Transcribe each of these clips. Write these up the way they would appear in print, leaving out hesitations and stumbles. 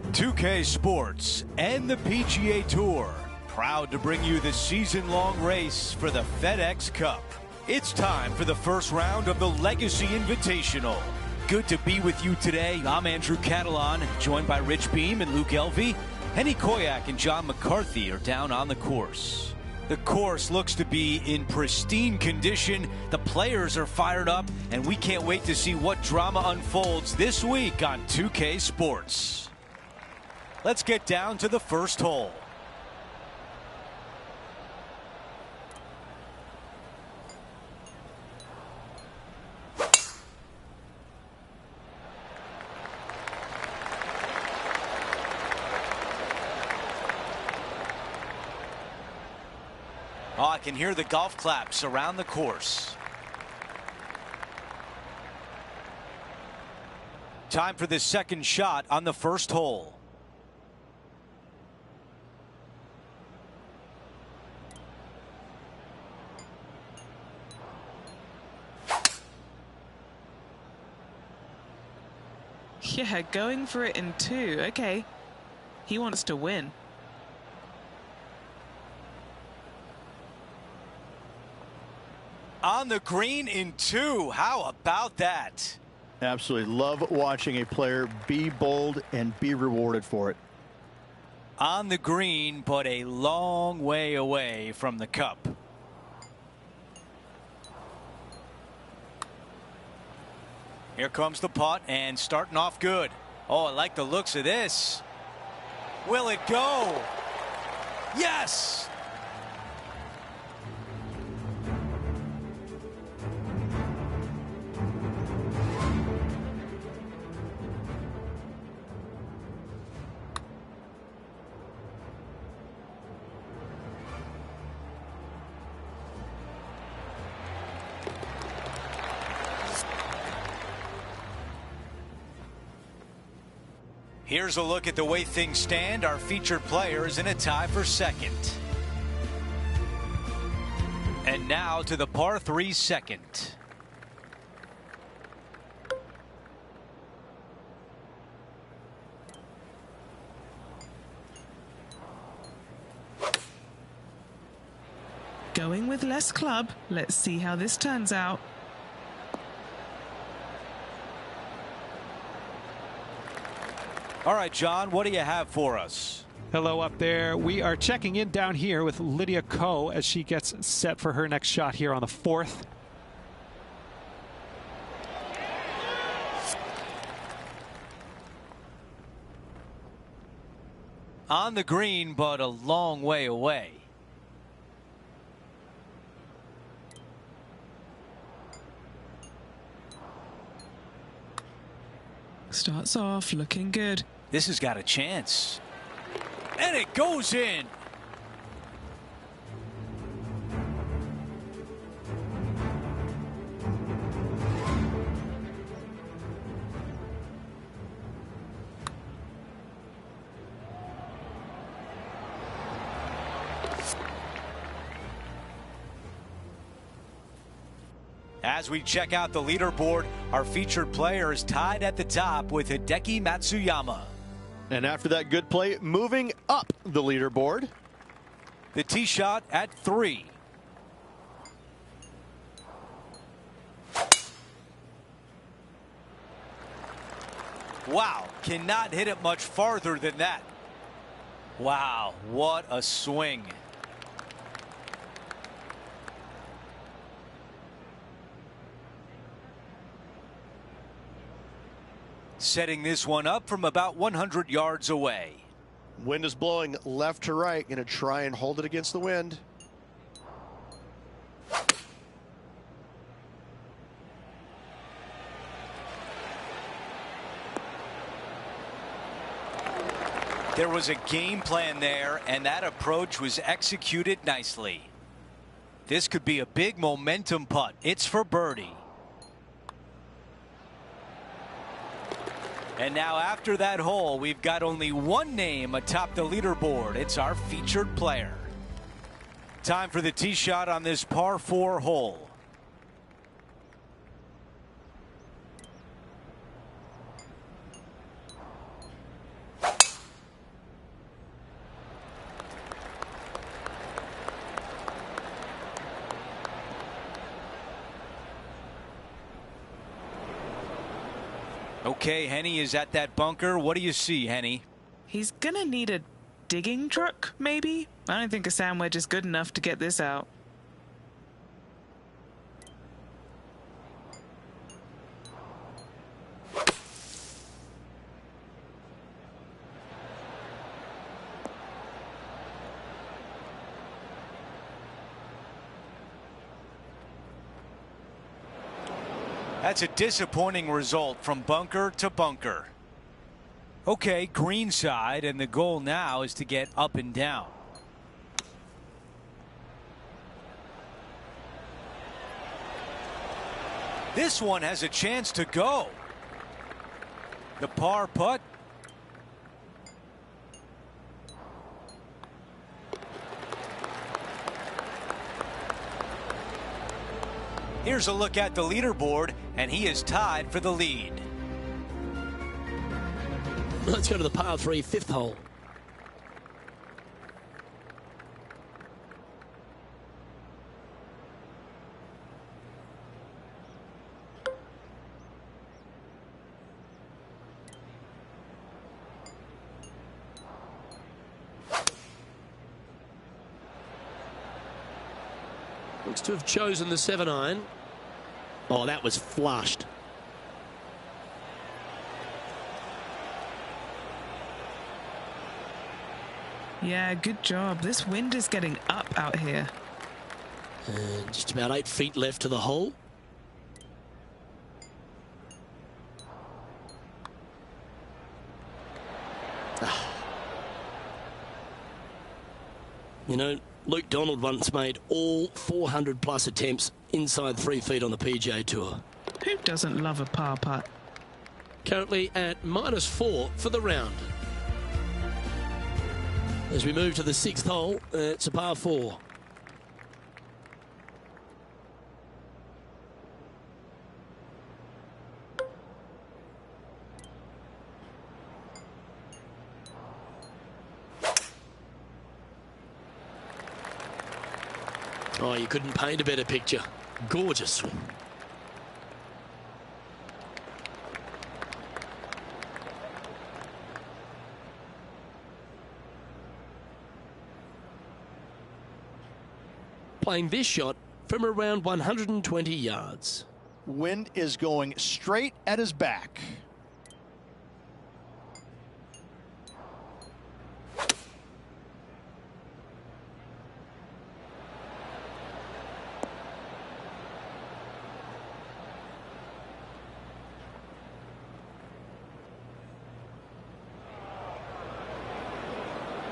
2K Sports and the PGA Tour, proud to bring you the season-long race for the FedEx Cup. It's time for the first round of the Legacy Invitational. Good to be with you today. I'm Andrew Catalan, joined by Rich Beam and Luke Elvey. Henny Koyak and John McCarthy are down on the course. The course looks to be in pristine condition. The players are fired up, and we can't wait to see what drama unfolds this week on 2K Sports. Let's get down to the first hole. Oh, I can hear the golf claps around the course. Time for the second shot on the first hole. Yeah, going for it in two. Okay. He wants to win. On the green in two. How about that? Absolutely love watching a player be bold and be rewarded for it. On the green, but a long way away from the cup. Here comes the putt and starting off good. Oh, I like the looks of this. Will it go? Yes! Here's a look at the way things stand. Our featured player is in a tie for second. And now to the par 3 second. Going with less club. Let's see how this turns out. All right, John, what do you have for us? Hello up there. We are checking in down here with Lydia Ko as she gets set for her next shot here on the fourth. On the green, but a long way away. Starts off looking good. This has got a chance. And it goes in. As we check out the leaderboard, our featured player is tied at the top with Hideki Matsuyama. And after that good play, moving up the leaderboard. The tee shot at 3. Wow, cannot hit it much farther than that. Wow, what a swing. Setting this one up from about 100 yards away. Wind is blowing left to right. Going to try and hold it against the wind. There was a game plan there, and that approach was executed nicely. This could be a big momentum putt. It's for birdie. And now after that hole, we've got only one name atop the leaderboard. It's our featured player. Time for the tee shot on this par 4 hole. Okay, Henny is at that bunker. What do you see, Henny? He's gonna need a digging truck, maybe? I don't think a sand wedge is good enough to get this out. That's a disappointing result from bunker to bunker. Okay, green side, and the goal now is to get up and down. This one has a chance to go. The par putt. Here's a look at the leaderboard, and he is tied for the lead. Let's go to the par 3 fifth hole. Looks to have chosen the 7-iron. Oh, that was flushed. Yeah, good job. This wind is getting up out here. And just about 8 feet left to the hole. You know, Luke Donald once made all 400+ attempts inside 3 feet on the PGA Tour. Who doesn't love a par putt? Currently at -4 for the round. As we move to the 6th hole, it's a par 4. Oh, you couldn't paint a better picture. Gorgeous swing. Playing this shot from around 120 yards. Wind is going straight at his back.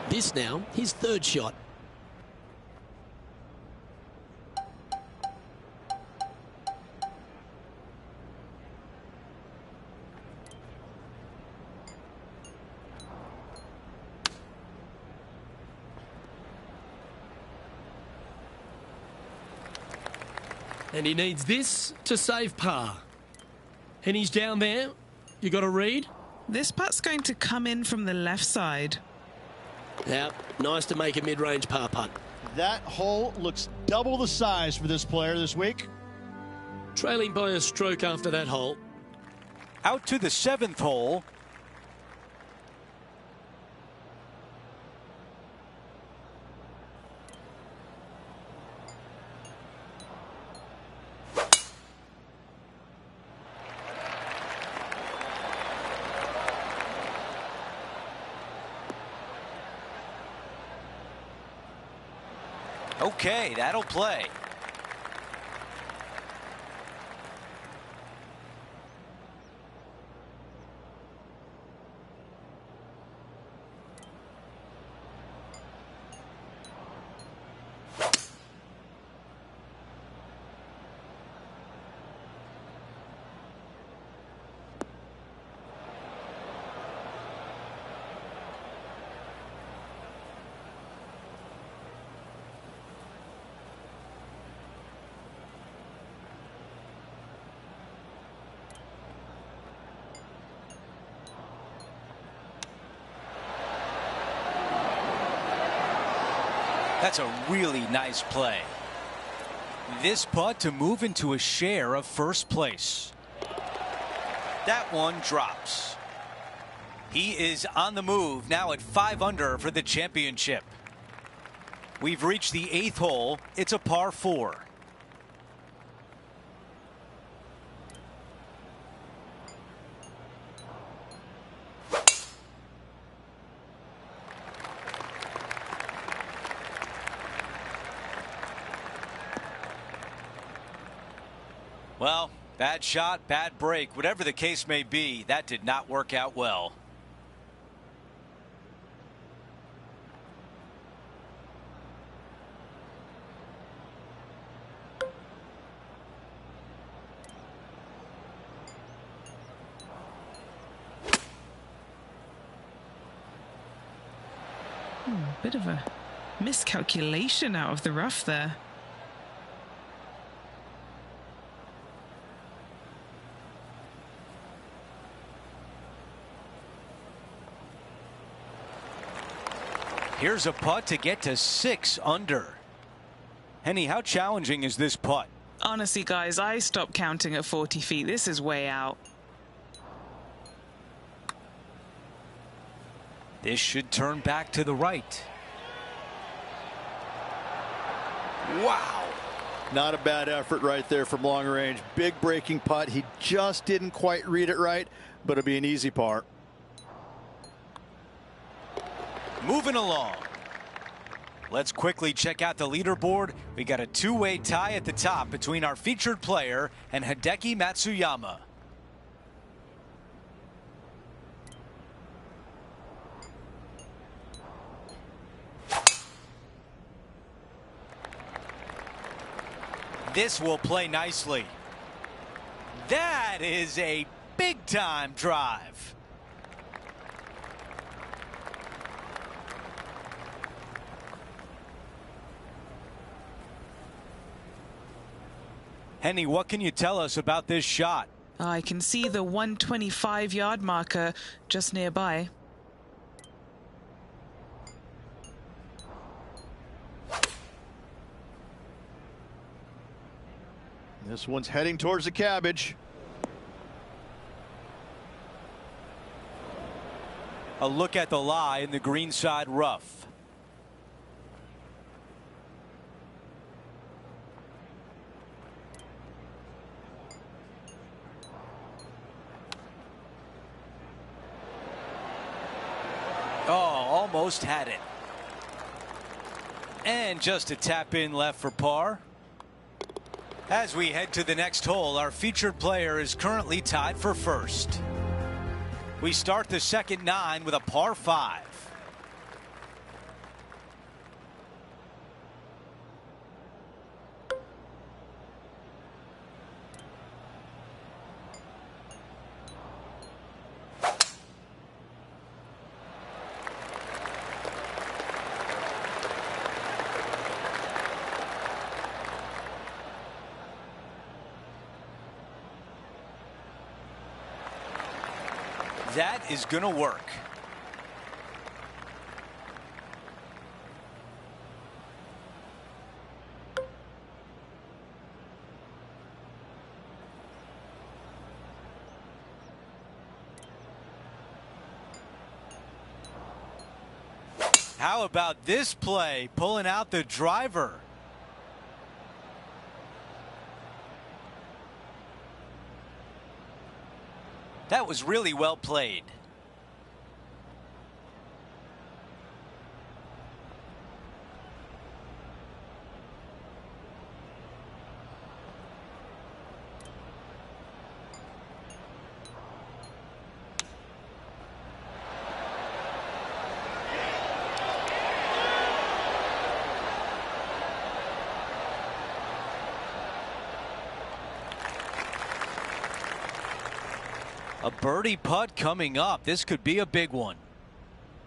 This now, his 3rd shot. And he needs this to save par. And he's down there. You got to read. This putt's going to come in from the left side. Yeah, nice to make a mid-range par putt. That hole looks double the size for this player this week. Trailing by a stroke after that hole. Out to the 7th hole. Okay, that'll play. That's a really nice play. This putt to move into a share of first place. That one drops. He is on the move now at 5 under for the championship. We've reached the 8th hole. It's a par 4. Well, bad shot, bad break, whatever the case may be, that did not work out well. Bit of a miscalculation out of the rough there. Here's a putt to get to 6 under. Henny, how challenging is this putt? Honestly, guys, I stopped counting at 40 feet. This is way out. This should turn back to the right. Wow. Not a bad effort right there from long range. Big breaking putt. He just didn't quite read it right, but it'll be an easy par. Moving along. Let's quickly check out the leaderboard. We got a two-way tie at the top between our featured player and Hideki Matsuyama. This will play nicely. That is a big-time drive. Henny, what can you tell us about this shot? I can see the 125-yard marker just nearby. This one's heading towards the cabbage. A look at the lie in the greenside rough. Oh, almost had it. And just a tap in left for par. As we head to the next hole, our featured player is currently tied for first. We start the second 9 with a par 5. That is going to work. How about this play, pulling out the driver? That was really well played. A birdie putt coming up. This could be a big one.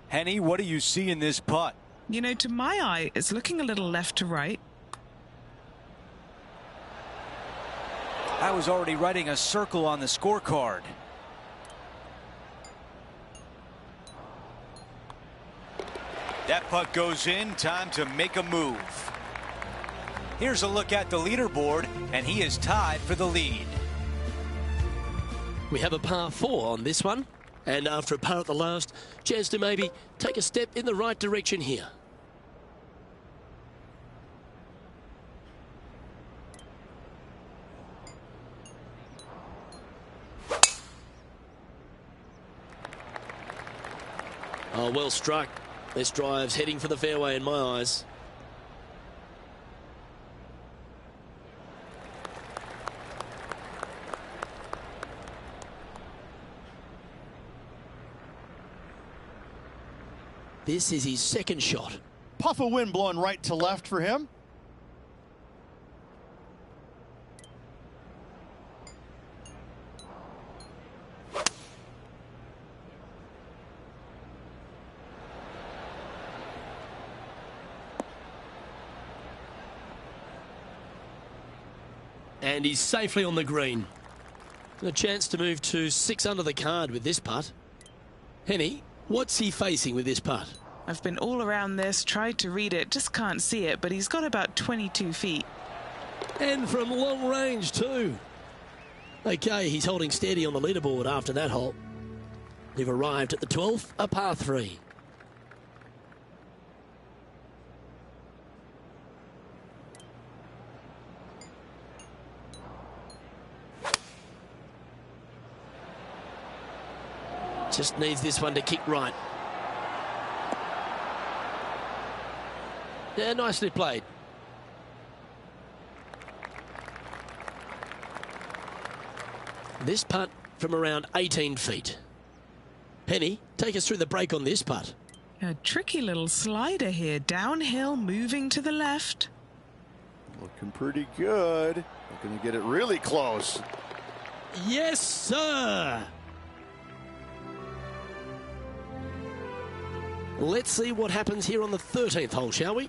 Henny, what do you see in this putt? You know, to my eye, it's looking a little left to right. I was already writing a circle on the scorecard. That putt goes in. Time to make a move. Here's a look at the leaderboard, and he is tied for the lead. We have a par 4 on this one. And after a par at the last, chance to maybe take a step in the right direction here. Oh, well struck. This drive's heading for the fairway in my eyes. This is his second shot. Puff of wind blowing right to left for him. And he's safely on the green. And a chance to move to 6 under the card with this putt. Henny, what's he facing with this putt? I've been all around this, tried to read it, just can't see it, but he's got about 22 feet. And from long range too. Okay, he's holding steady on the leaderboard after that hole. They've arrived at the 12th, a par 3. Just needs this one to kick right. Yeah, nicely played. This putt from around 18 feet. Penny, take us through the break on this putt. A tricky little slider here, downhill, moving to the left. Looking pretty good. Looking to get it really close. Yes, sir. Let's see what happens here on the 13th hole, shall we?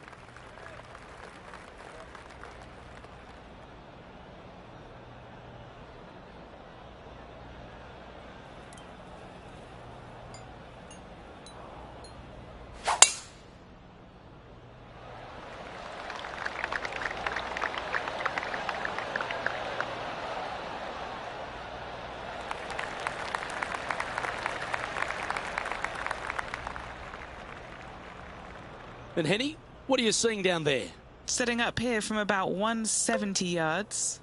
And Henny, what are you seeing down there? Setting up here from about 170 yards.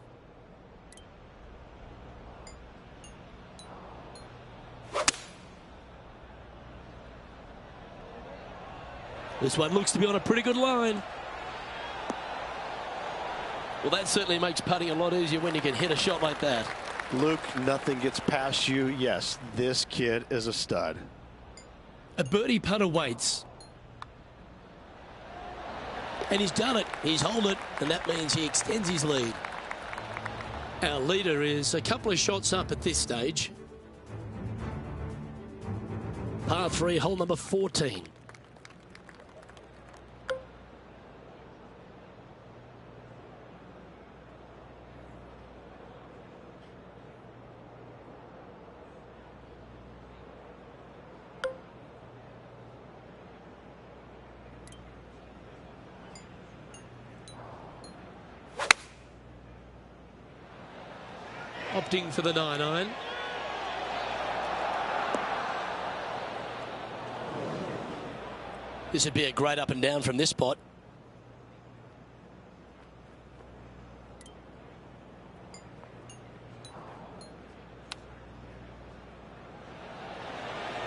This one looks to be on a pretty good line. Well, that certainly makes putting a lot easier when you can hit a shot like that. Luke, nothing gets past you. Yes, this kid is a stud. A birdie putt awaits. And he's done it. He's held it, and that means he extends his lead. Our leader is a couple of shots up at this stage. Par 3, hole number 14. Opting for the 9-iron. This would be a great up and down from this spot.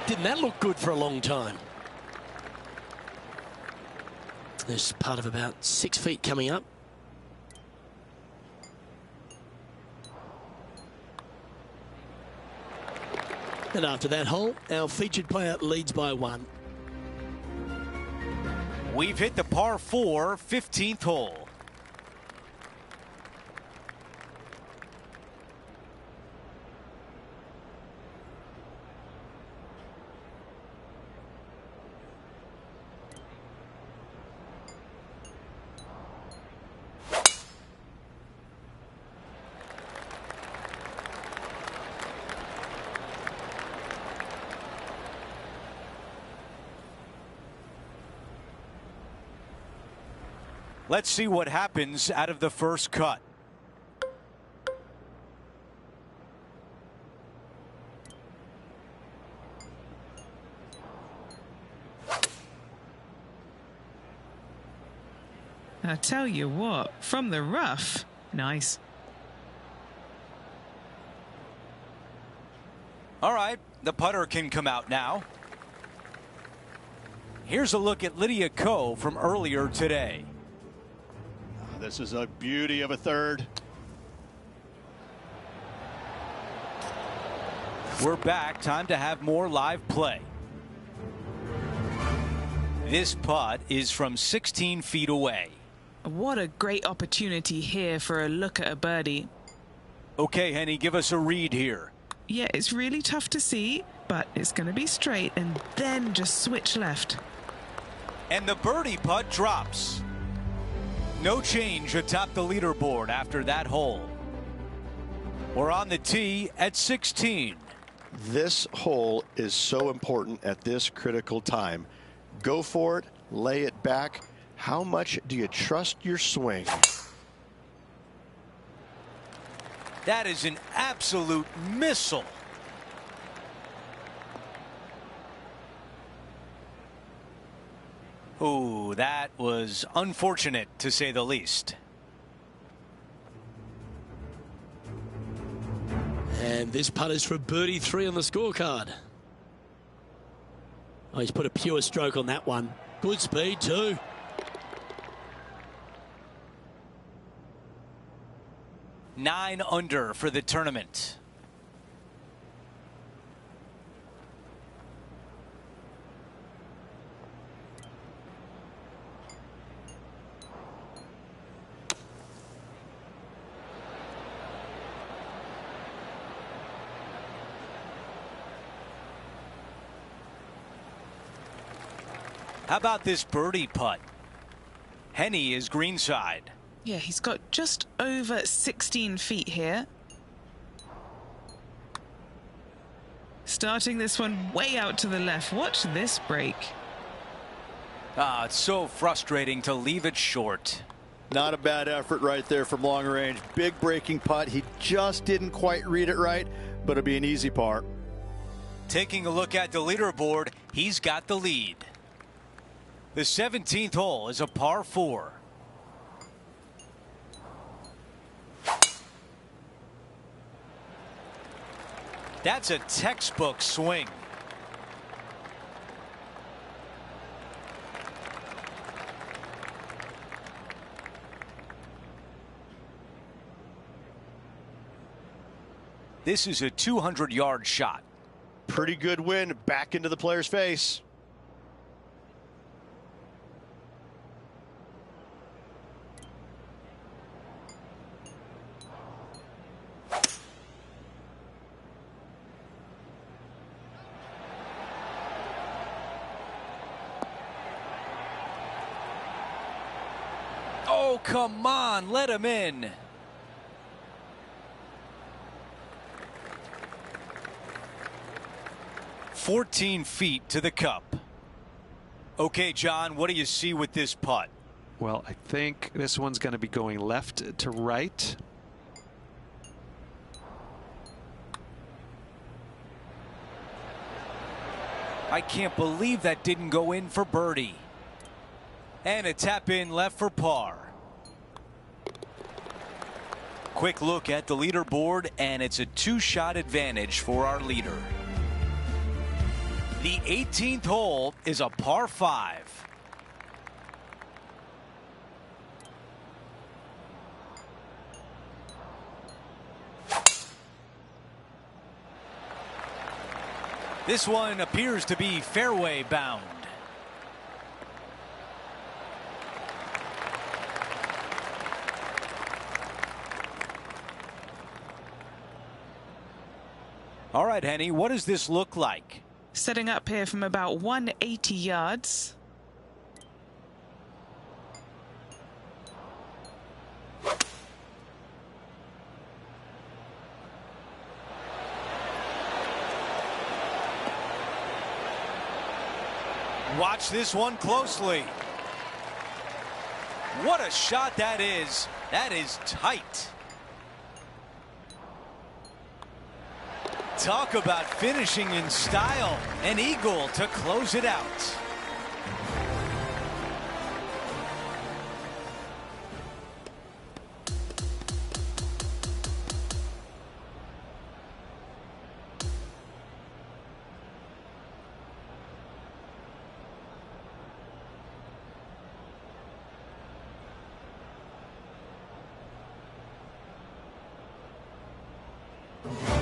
Didn't that look good for a long time? There's part of about 6 feet coming up. And after that hole, our featured player leads by 1. We've hit the par 4, 15th hole. Let's see what happens out of the first cut. I tell you what, from the rough, nice. All right, the putter can come out now. Here's a look at Lydia Ko from earlier today. This is a beauty of a third. We're back. Time to have more live play. This putt is from 16 feet away. What a great opportunity here for a look at a birdie. Okay, Henny, give us a read here. Yeah, it's really tough to see, but it's going to be straight and then just switch left. And the birdie putt drops. No change atop the leaderboard after that hole. We're on the tee at 16. This hole is so important at this critical time. Go for it, lay it back. How much do you trust your swing? That is an absolute missile. Oh, that was unfortunate, to say the least. And this putt is for birdie 3 on the scorecard. Oh, he's put a pure stroke on that one. Good speed too. Nine under for the tournament. How about this birdie putt? Henny is greenside. Yeah, he's got just over 16 feet here. Starting this one way out to the left. Watch this break. Ah, it's so frustrating to leave it short. Not a bad effort right there from long range. Big breaking putt. He just didn't quite read it right, but it'll be an easy par. Taking a look at the leaderboard, he's got the lead. The 17th hole is a par 4. That's a textbook swing. This is a 200-yard shot. Pretty good win back into the player's face. Oh, come on, let him in. "14 feet to the cup." Okay, John, what do you see with this putt? Well, I think this one's going to be going left to right. I can't believe that didn't go in for birdie. And a tap in left for par. Quick look at the leaderboard, and it's a 2-shot advantage for our leader. The 18th hole is a par 5. This one appears to be fairway bound. All right, Henny, what does this look like? Setting up here from about 180 yards. Watch this one closely. What a shot that is. That is tight. Talk about finishing in style. An eagle to close it out.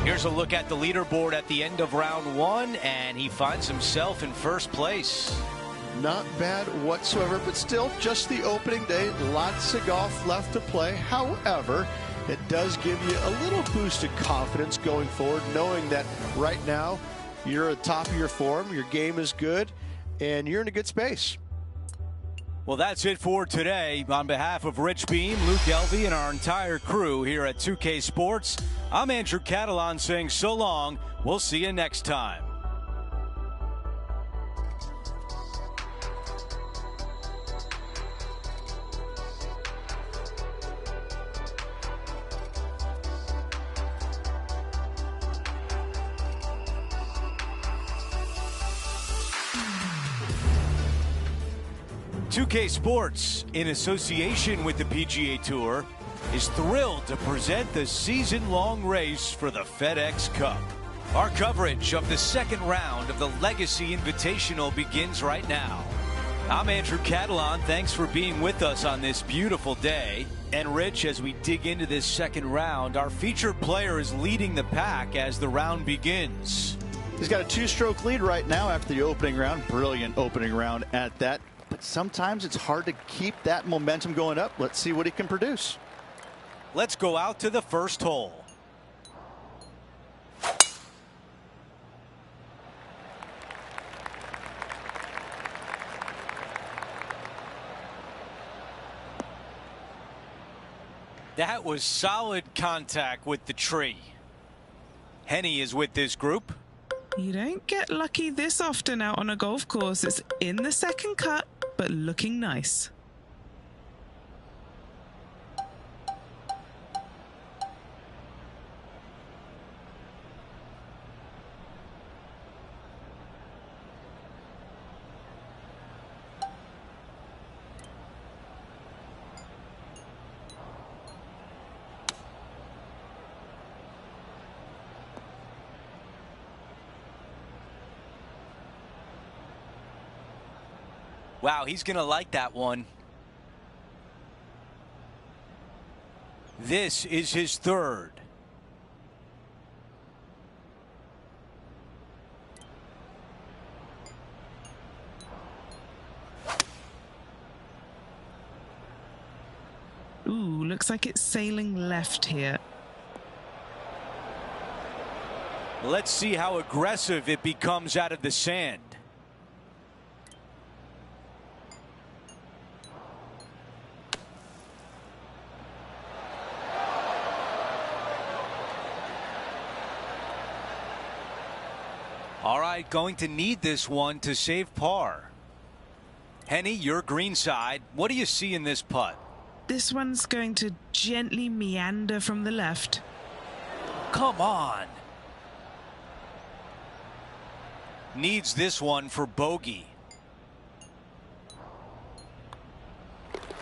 Here's a look at the leaderboard at the end of round one, and he finds himself in first place. Not bad whatsoever, but still just the opening day. Lots of golf left to play. However, it does give you a little boost of confidence going forward, knowing that right now you're at the top of your form, your game is good, and you're in a good space. Well, that's it for today. On behalf of Rich Beam, Luke Elvey, and our entire crew here at 2K Sports, I'm Andrew Catalan saying so long. We'll see you next time. .2K Sports, in association with the PGA Tour, is thrilled to present the season-long race for the FedEx Cup. Our coverage of the second round of the Legacy Invitational begins right now. I'm Andrew Catalan. Thanks for being with us on this beautiful day. And Rich, as we dig into this second round, our featured player is leading the pack as the round begins. He's got a two-stroke lead right now after the opening round. Brilliant opening round at that. But sometimes it's hard to keep that momentum going up. Let's see what he can produce. Let's go out to the first hole. That was solid contact with the tree. Henny is with this group. You don't get lucky this often out on a golf course. It's in the second cut, but looking nice. Wow, he's going to like that one. This is his third. Ooh, looks like it's sailing left here. Let's see how aggressive it becomes out of the sand. All right, going to need this one to save par. Henny, your green side. What do you see in this putt? This one's going to gently meander from the left. Come on. Needs this one for bogey.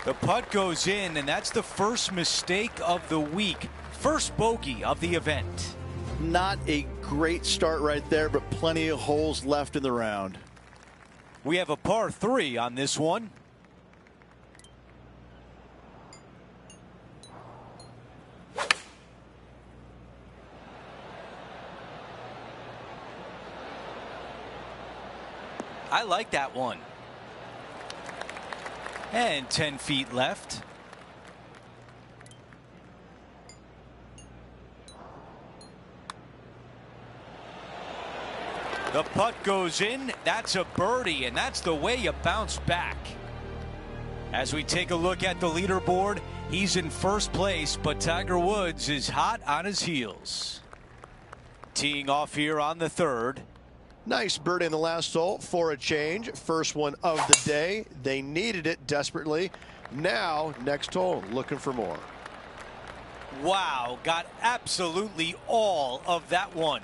The putt goes in, and that's the first mistake of the week. First bogey of the event. Not a great start right there, but plenty of holes left in the round. We have a par 3 on this one. I like that one. And 10 feet left. The putt goes in. That's a birdie, and that's the way you bounce back. As we take a look at the leaderboard, he's in first place, but Tiger Woods is hot on his heels. Teeing off here on the third. Nice birdie in the last hole for a change. First one of the day. They needed it desperately. Now, next hole, looking for more. Wow, got absolutely all of that one.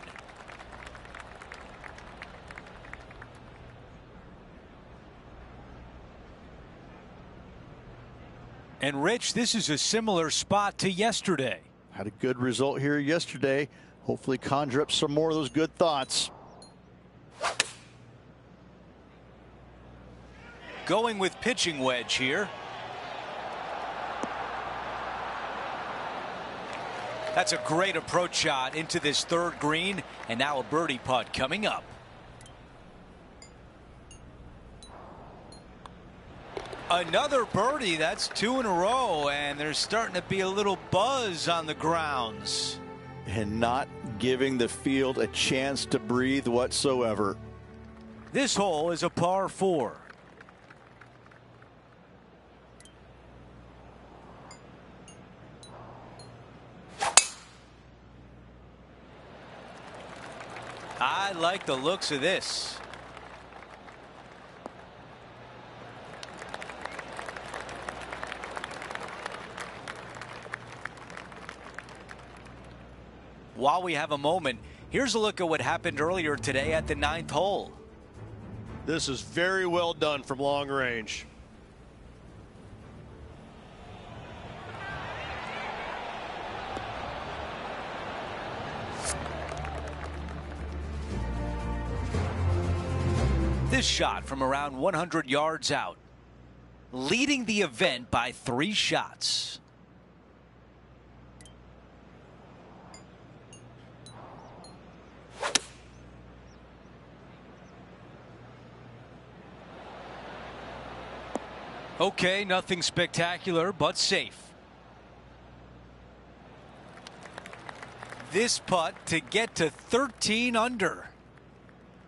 And Rich, this is a similar spot to yesterday. Had a good result here yesterday. Hopefully conjure up some more of those good thoughts. Going with pitching wedge here. That's a great approach shot into this third green, and now a birdie putt coming up. Another birdie. That's 2 in a row, and there's starting to be a little buzz on the grounds. And not giving the field a chance to breathe whatsoever. This hole is a par 4. I like the looks of this. While we have a moment, here's a look at what happened earlier today at the 9th hole. This is very well done from long range. This shot from around 100 yards out, leading the event by 3 shots. Okay, nothing spectacular, but safe. This putt to get to 13 under.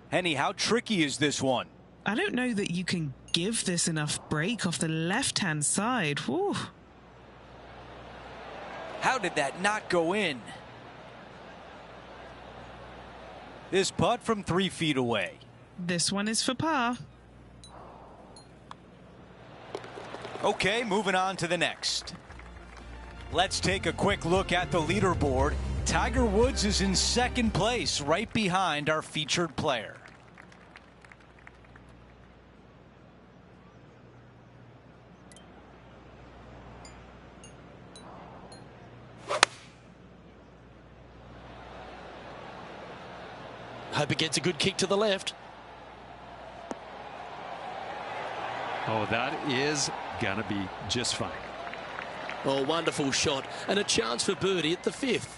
Henny, how tricky is this one? I don't know that you can give this enough break off the left-hand side. Whew. How did that not go in? This putt from 3 feet away. This one is for par. Okay, moving on to the next. Let's take a quick look at the leaderboard. Tiger Woods is in 2nd place, right behind our featured player. Hope it gets a good kick to the left. Oh, that is going to be just fine. Oh, wonderful shot. And a chance for birdie at the 5th.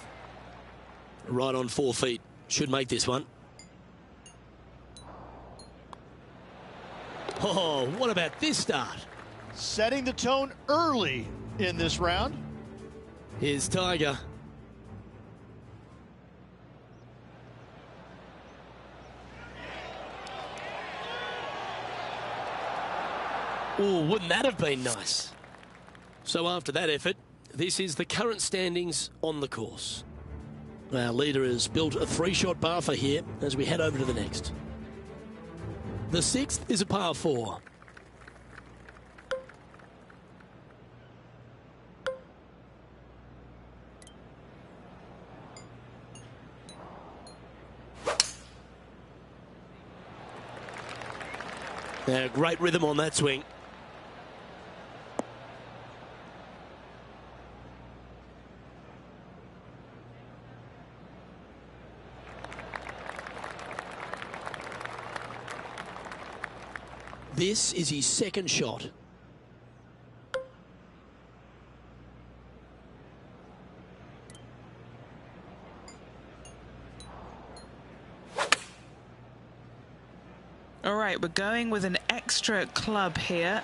Right on 4 feet. Should make this one. Oh, what about this start? Setting the tone early in this round. Here's Tiger. Oh, wouldn't that have been nice? So after that effort, this is the current standings on the course. Our leader has built a 3-shot par for here as we head over to the next. The 6th is a par 4. Great rhythm on that swing. This is his 2nd shot. All right, we're going with an extra club here.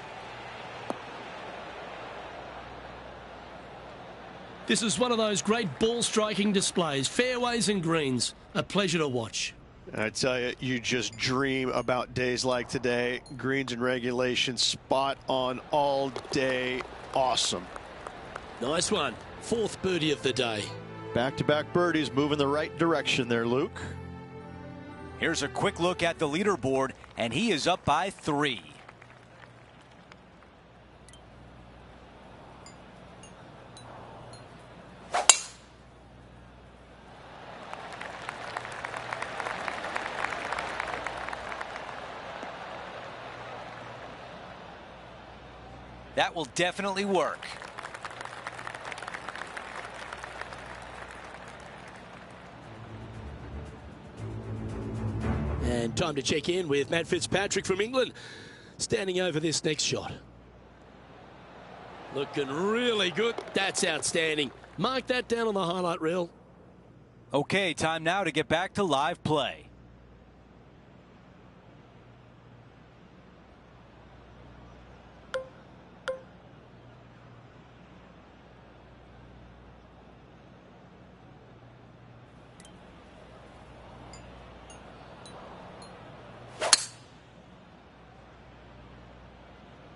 This is one of those great ball striking displays. Fairways and greens. A pleasure to watch. I tell you, you just dream about days like today. Greens and regulation, spot on all day. Awesome. Nice one. 4th birdie of the day. Back-to-back birdies, moving the right direction there, Luke. Here's a quick look at the leaderboard, and he is up by 3. That will definitely work. And time to check in with Matt Fitzpatrick from England, standing over this next shot. Looking really good. That's outstanding. Mark that down on the highlight reel. Okay, time now to get back to live play.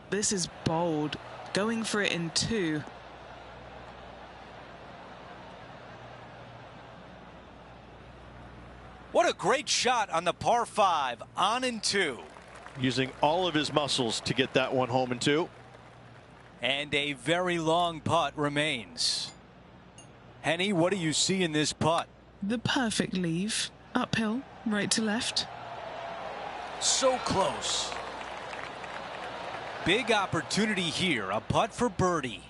This is bold, going for it in 2. What a great shot on the par 5, on in 2. Using all of his muscles to get that one home in 2. And a very long putt remains. Henny, what do you see in this putt? The perfect leave. Uphill, right to left. So close. Big opportunity here, a putt for birdie.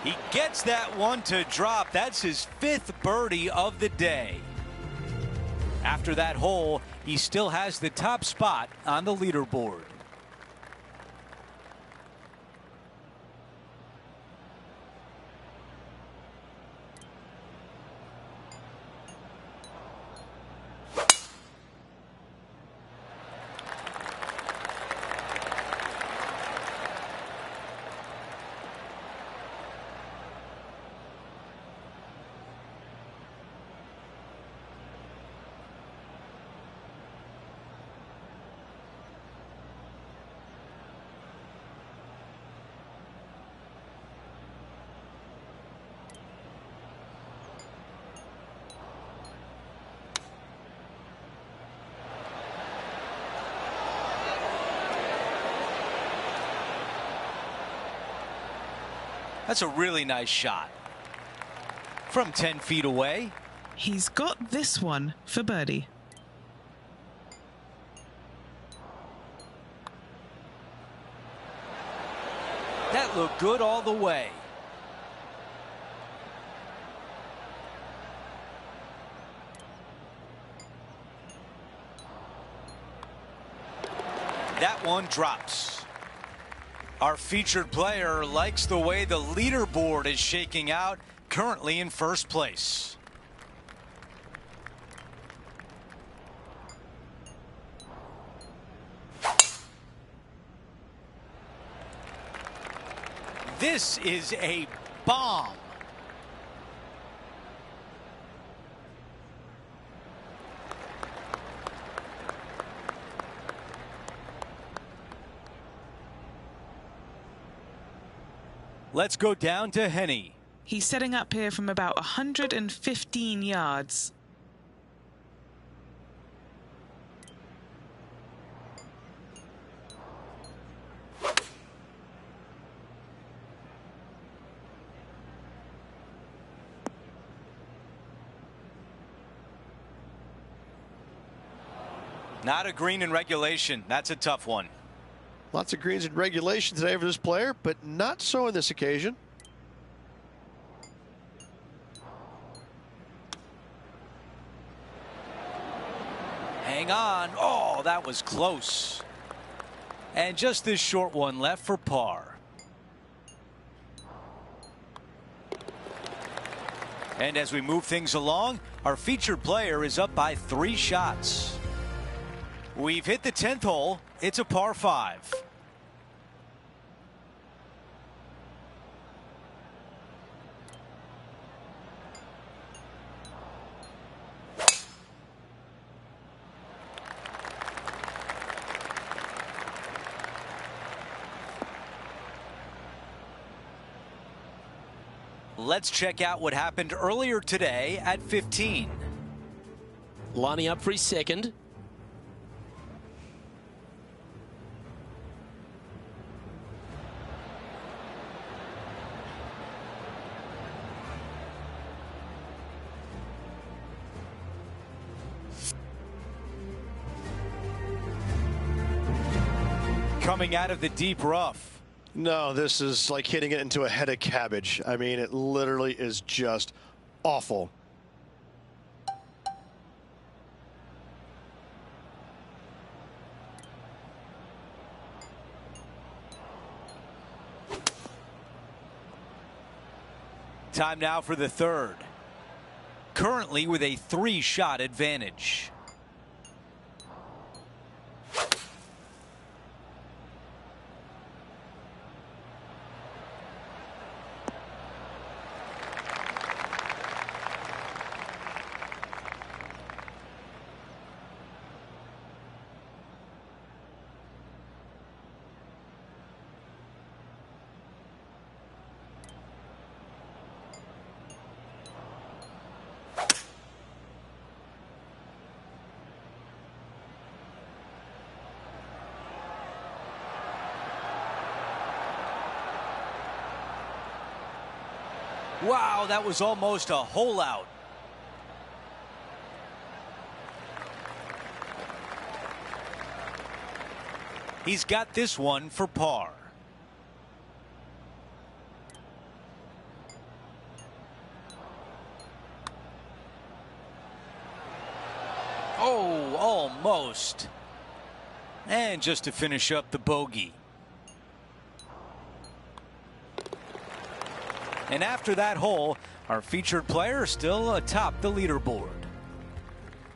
He gets that one to drop. That's his 5th birdie of the day. After that hole, he still has the top spot on the leaderboard. That's a really nice shot. From 10 feet away. He's got this one for birdie. That looked good all the way. That one drops. Our featured player likes the way the leaderboard is shaking out, currently in first place. This is a bomb. Let's go down to Henny. He's setting up here from about 115 yards. Not a green in regulation. That's a tough one. Lots of greens in regulation today for this player, but not so on this occasion. Hang on. Oh, that was close. And just this short one left for par. And as we move things along, our featured player is up by 3 shots. We've hit the 10th hole. It's a par 5. Let's check out what happened earlier today at 15. Lining up for his second. Coming out of the deep rough. No, this is like hitting it into a head of cabbage. I mean, it literally is just awful. time now for the third. Currently with a 3-shot advantage. Wow, that was almost a hole out. He's got this one for par. Oh, almost. And just to finish up the bogey. And after that hole, our featured player is still atop the leaderboard.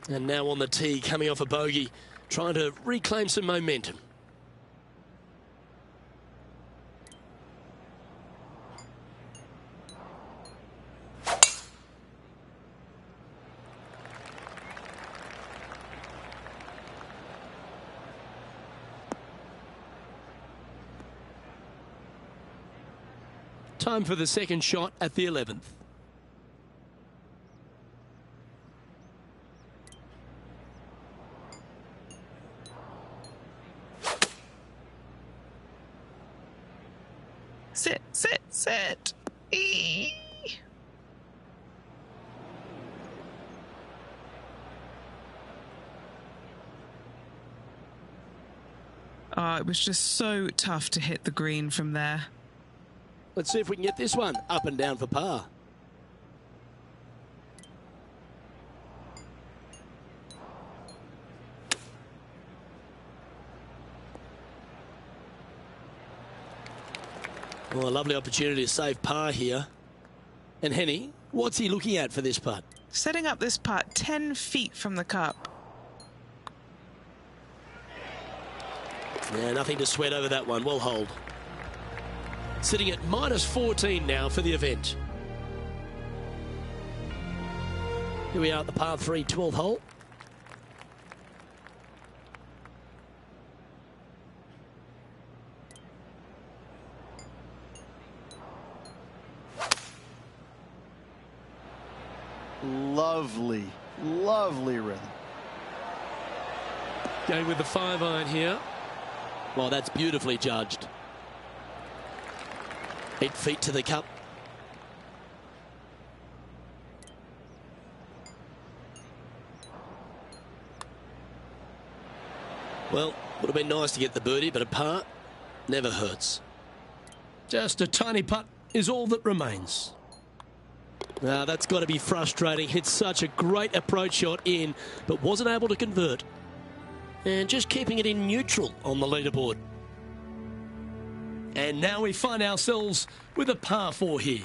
And now on the tee, coming off a bogey, trying to reclaim some momentum. Time for the second shot at the 11th. Sit, sit, sit. Eee. Oh, it was just so tough to hit the green from there. Let's see if we can get this one up and down for par. Well, a lovely opportunity to save par here. And Henny, what's he looking at for this putt? Setting up this putt 10 feet from the cup. Yeah, nothing to sweat over that one. Well hold. Sitting at -14 now for the event. Here we are at the par 3 12th hole. Lovely, lovely rhythm. Going with the 5-iron here. Well, that's beautifully judged. 8 feet to the cup. Well, would have been nice to get the birdie, but a par never hurts. Just a tiny putt is all that remains. Now, that's got to be frustrating. Hit such a great approach shot in, but wasn't able to convert. And just keeping it in neutral on the leaderboard. And now we find ourselves with a par 4 here.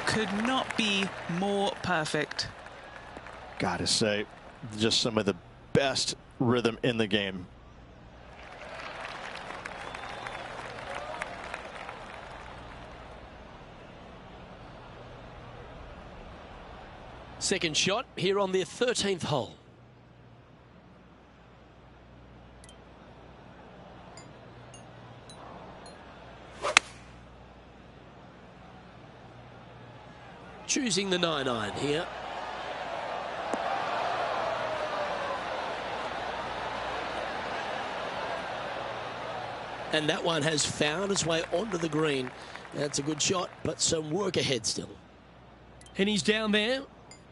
Could not be more perfect. Gotta say, just some of the best rhythm in the game. Second shot here on the 13th hole. Choosing the 9-iron here. And that one has found its way onto the green. That's a good shot, but some work ahead still. And he's down there.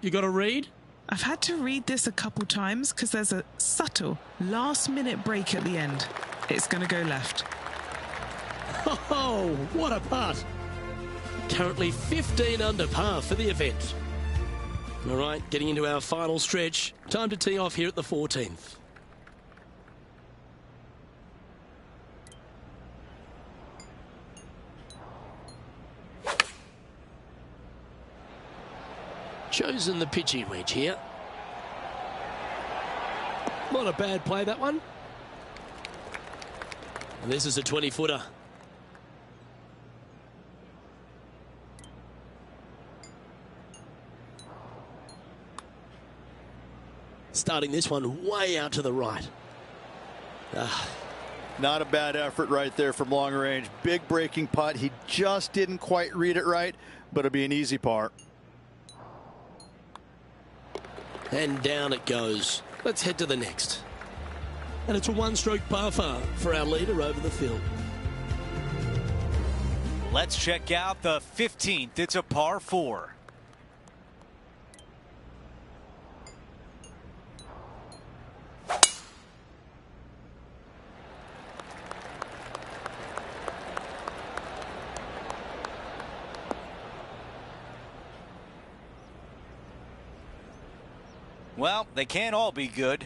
You got to read? I've had to read this a couple times because there's a subtle last-minute break at the end. It's going to go left. Oh, what a putt. Currently 15 under par for the event. All right, getting into our final stretch. Time to tee off here at the 14th. Chosen the pitchy wedge here. Not a bad play, that one. And this is a 20-footer. Starting this one way out to the right. Not a bad effort right there from long range. Big breaking putt. He just didn't quite read it right, but it'll be an easy par. And down it goes. Let's head to the next. And it's a one-stroke par for our leader over the field. Let's check out the 15th. It's a par 4. Well, they can't all be good.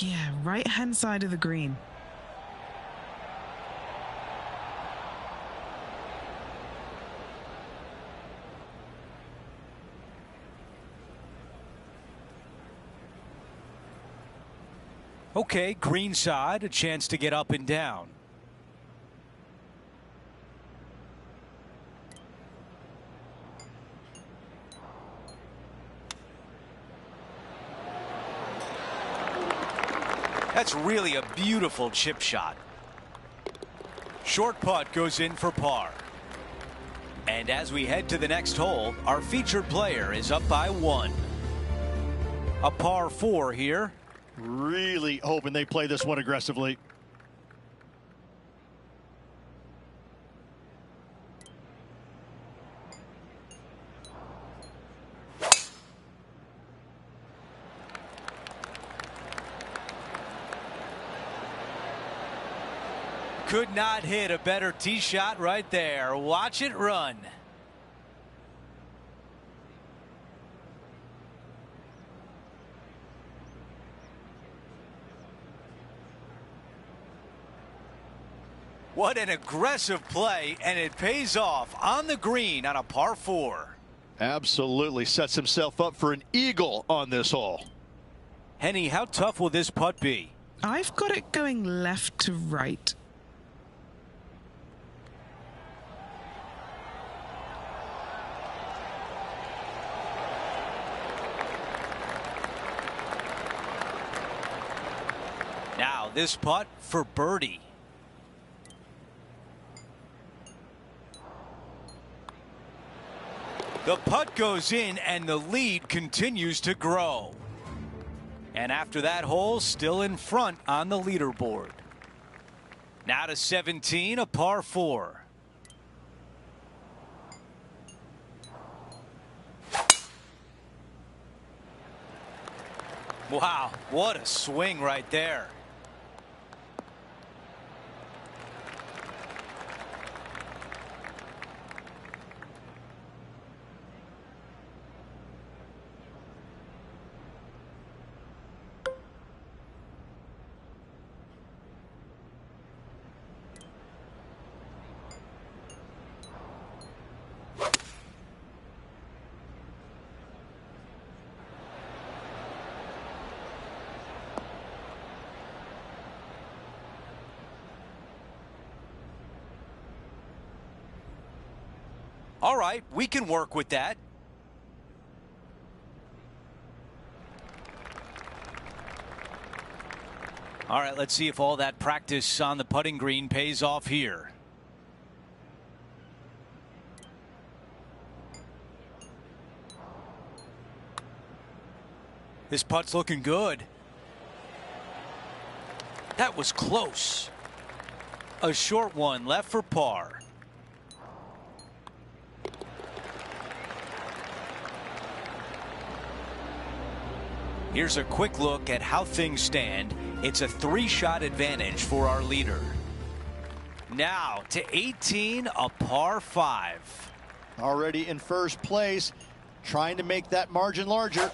Yeah, right-hand side of the green. Okay, green side, a chance to get up and down. That's really a beautiful chip shot. Short putt goes in for par. And as we head to the next hole, our featured player is up by 1. A par 4 here. Really hoping they play this one aggressively. Could not hit a better tee shot right there. Watch it run. What an aggressive play, and it pays off on the green on a par 4. Absolutely sets himself up for an eagle on this hole. Henny, how tough will this putt be? I've got it going left to right. Now this putt for birdie. The putt goes in and the lead continues to grow. And after that hole, still in front on the leaderboard. Now to 17, a par 4. Wow, what a swing right there. All right, we can work with that. All right, let's see if all that practice on the putting green pays off here. This putt's looking good. That was close. A short one left for par. Here's a quick look at how things stand. It's a 3-shot advantage for our leader. Now to 18, a par 5. Already in first place, trying to make that margin larger.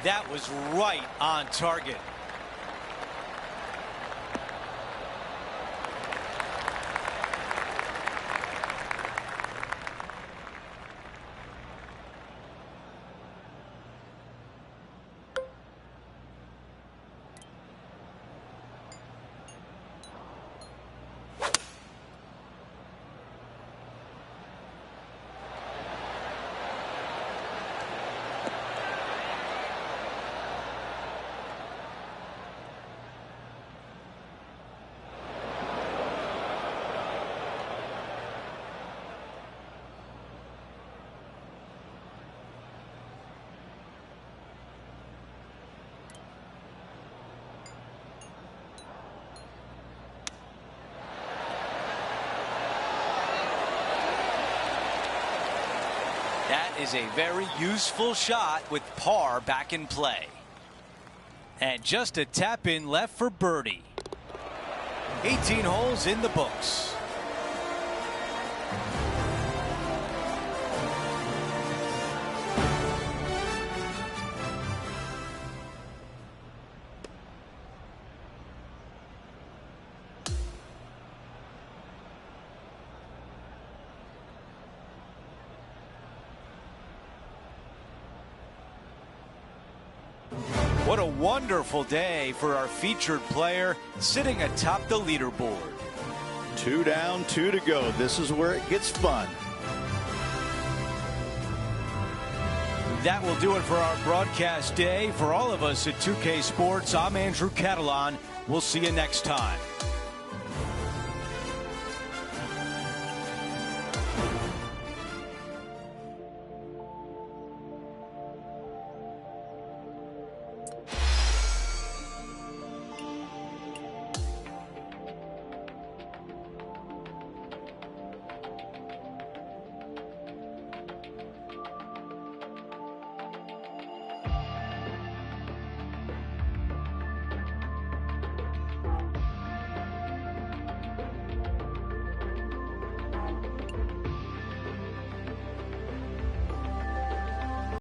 That was right on target. That is a very useful shot with par back in play. And just a tap in left for birdie. 18 holes in the books. What a wonderful day for our featured player, sitting atop the leaderboard. 2 down, 2 to go. This is where it gets fun. That will do it for our broadcast day. For all of us at 2K Sports, I'm Andrew Catalan. We'll see you next time.